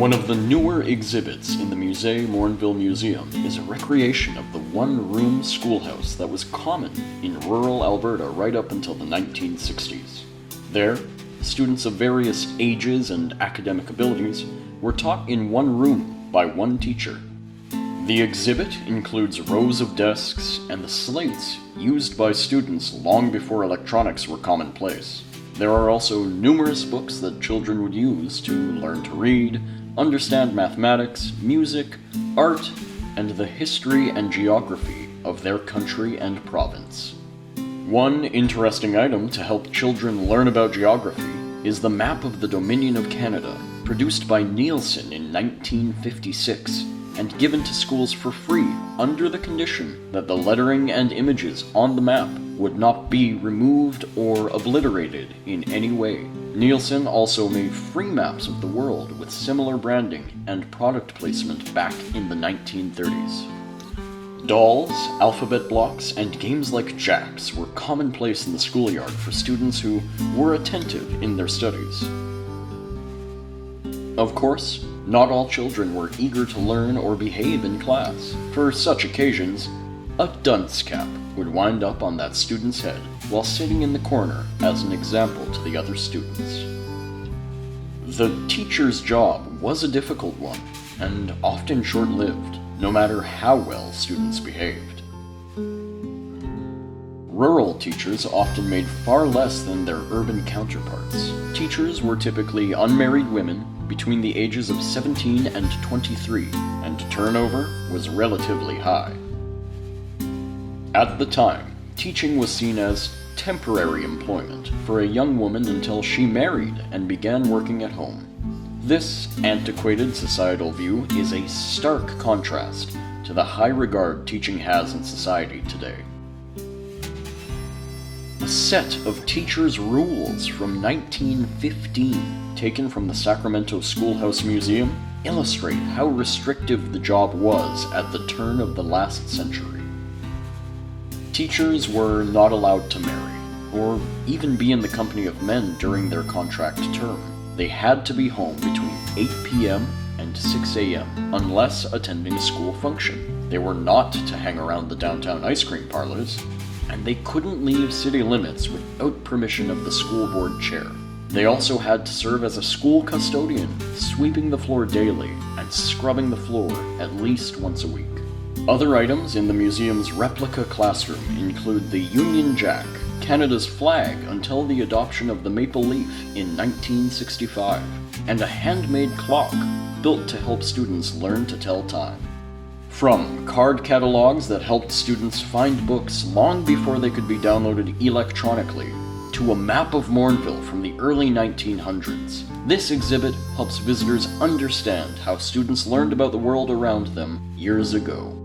One of the newer exhibits in the Musée Morinville Museum is a recreation of the one-room schoolhouse that was common in rural Alberta right up until the 1960s. There, students of various ages and academic abilities were taught in one room by one teacher. The exhibit includes rows of desks and the slates used by students long before electronics were commonplace. There are also numerous books that children would use to learn to read, understand mathematics, music, art, and the history and geography of their country and province. One interesting item to help children learn about geography is the map of the Dominion of Canada, produced by Nielsen in 1956, and given to schools for free under the condition that the lettering and images on the map would not be removed or obliterated in any way. Nielsen also made free maps of the world with similar branding and product placement back in the 1930s. Dolls, alphabet blocks, and games like jacks were commonplace in the schoolyard for students who were attentive in their studies. Of course, not all children were eager to learn or behave in class. For such occasions, a dunce cap would wind up on that student's head while sitting in the corner as an example to the other students. The teacher's job was a difficult one, and often short-lived, no matter how well students behaved. Rural teachers often made far less than their urban counterparts. Teachers were typically unmarried women between the ages of 17 and 23, and turnover was relatively high. At the time, teaching was seen as temporary employment for a young woman until she married and began working at home. This antiquated societal view is a stark contrast to the high regard teaching has in society today. A set of teachers' rules from 1915, taken from the Sacramento Schoolhouse Museum, illustrate how restrictive the job was at the turn of the last century. Teachers were not allowed to marry, or even be in the company of men during their contract term. They had to be home between 8 p.m. and 6 a.m. unless attending a school function. They were not to hang around the downtown ice cream parlors, and they couldn't leave city limits without permission of the school board chair. They also had to serve as a school custodian, sweeping the floor daily and scrubbing the floor at least once a week. Other items in the museum's replica classroom include the Union Jack, Canada's flag until the adoption of the maple leaf in 1965, and a handmade clock built to help students learn to tell time. From card catalogs that helped students find books long before they could be downloaded electronically, to a map of Morinville from the early 1900s, this exhibit helps visitors understand how students learned about the world around them years ago.